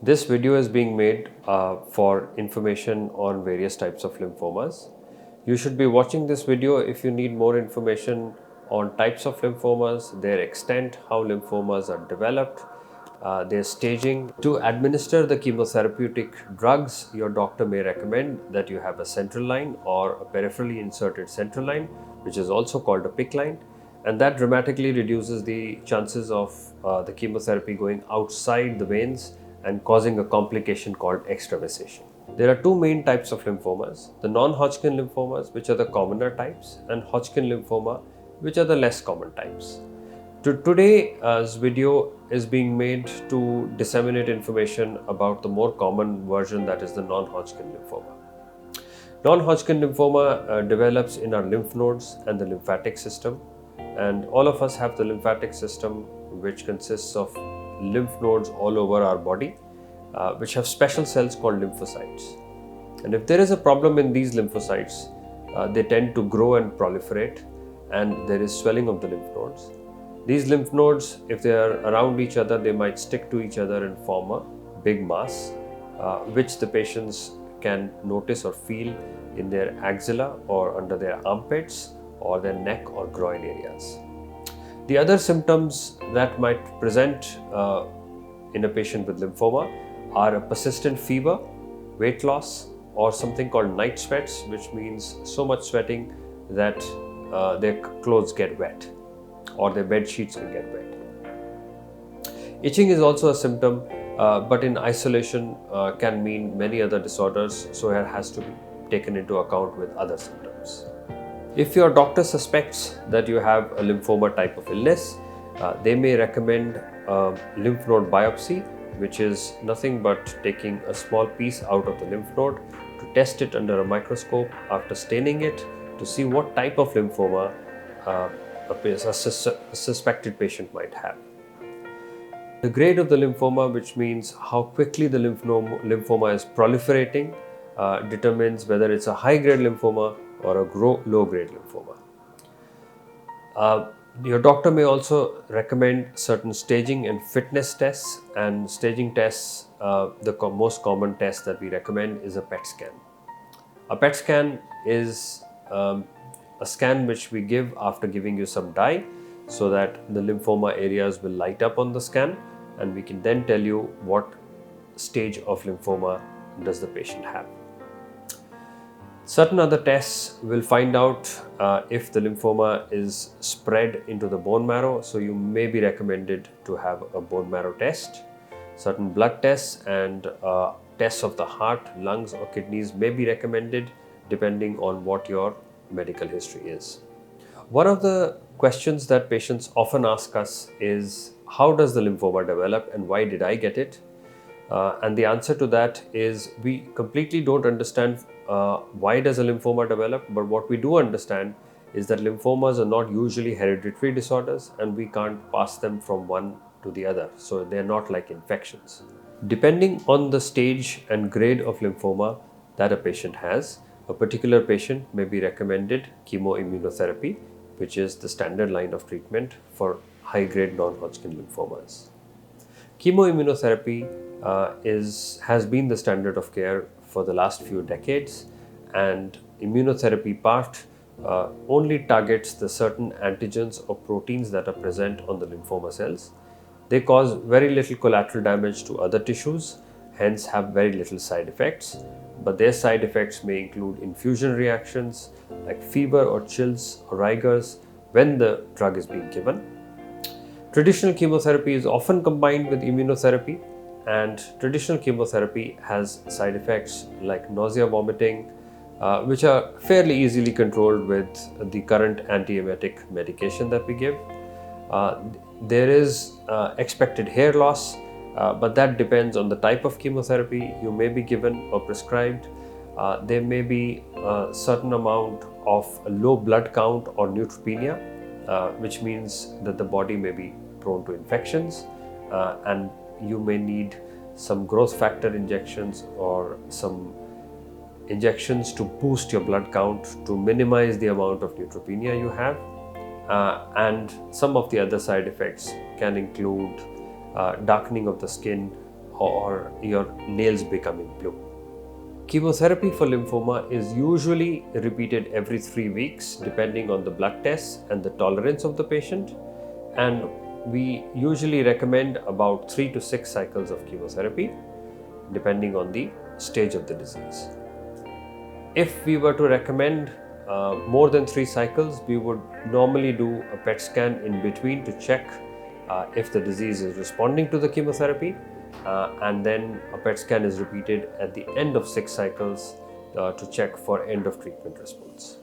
This video is being made for information on various types of lymphomas. You should be watching this video if you need more information on types of lymphomas, their extent, how lymphomas are developed, their staging. To administer the chemotherapeutic drugs, your doctor may recommend that you have a central line or a peripherally inserted central line, which is also called a PICC line, and that dramatically reduces the chances of the chemotherapy going outside the veins and causing a complication called extravasation. There are two main types of lymphomas: the non-Hodgkin lymphomas, which are the commoner types, and Hodgkin lymphoma, which are the less common types. Today's video is being made to disseminate information about the more common version, that is the non-Hodgkin lymphoma. Non-Hodgkin lymphoma develops in our lymph nodes and the lymphatic system, and all of us have the lymphatic system, which consists of lymph nodes all over our body, which have special cells called lymphocytes. And if there is a problem in these lymphocytes, they tend to grow and proliferate, and there is swelling of the lymph nodes. These lymph nodes, if they are around each other, they might stick to each other and form a big mass, which the patients can notice or feel in their axilla or under their armpits or their neck or groin areas. The other symptoms that might present in a patient with lymphoma are a persistent fever, weight loss, or something called night sweats, which means so much sweating that their clothes get wet or their bed sheets will get wet. Itching is also a symptom, but in isolation can mean many other disorders, so it has to be taken into account with other symptoms. If your doctor suspects that you have a lymphoma type of illness, they may recommend a lymph node biopsy, which is nothing but taking a small piece out of the lymph node to test it under a microscope after staining it to see what type of lymphoma a suspected patient might have. The grade of the lymphoma, which means how quickly the lymphoma is proliferating, determines whether it's a high-grade lymphoma or a low-grade lymphoma. Your doctor may also recommend certain staging and fitness tests, and staging tests, the most common test that we recommend is a PET scan. A PET scan is a scan which we give after giving you some dye so that the lymphoma areas will light up on the scan, and we can then tell you what stage of lymphoma does the patient have. Certain other tests will find out if the lymphoma is spread into the bone marrow, so you may be recommended to have a bone marrow test. Certain blood tests and tests of the heart, lungs or kidneys may be recommended depending on what your medical history is. One of the questions that patients often ask us is, how does the lymphoma develop and why did I get it? And the answer to that is, we completely don't understand why does a lymphoma develop, but what we do understand is that lymphomas are not usually hereditary disorders and we can't pass them from one to the other, so they're not like infections. Depending on the stage and grade of lymphoma that a patient has, a particular patient may be recommended chemoimmunotherapy, which is the standard line of treatment for high-grade non-Hodgkin lymphomas. Chemoimmunotherapy has been the standard of care for the last few decades, and immunotherapy part only targets the certain antigens or proteins that are present on the lymphoma cells. They cause very little collateral damage to other tissues, hence have very little side effects, but their side effects may include infusion reactions like fever or chills or rigors when the drug is being given. Traditional chemotherapy is often combined with immunotherapy, and traditional chemotherapy has side effects like nausea, vomiting, which are fairly easily controlled with the current antiemetic medication that we give. There is expected hair loss, but that depends on the type of chemotherapy you may be given or prescribed. There may be a certain amount of a low blood count or neutropenia, which means that the body may be prone to infections, and you may need some growth factor injections or some injections to boost your blood count to minimize the amount of neutropenia you have. And some of the other side effects can include darkening of the skin or your nails becoming blue. Chemotherapy for lymphoma is usually repeated every 3 weeks depending on the blood tests and the tolerance of the patient, and we usually recommend about 3 to 6 cycles of chemotherapy depending on the stage of the disease. If we were to recommend more than 3 cycles, we would normally do a PET scan in between to check if the disease is responding to the chemotherapy, and then a PET scan is repeated at the end of 6 cycles to check for end of treatment response.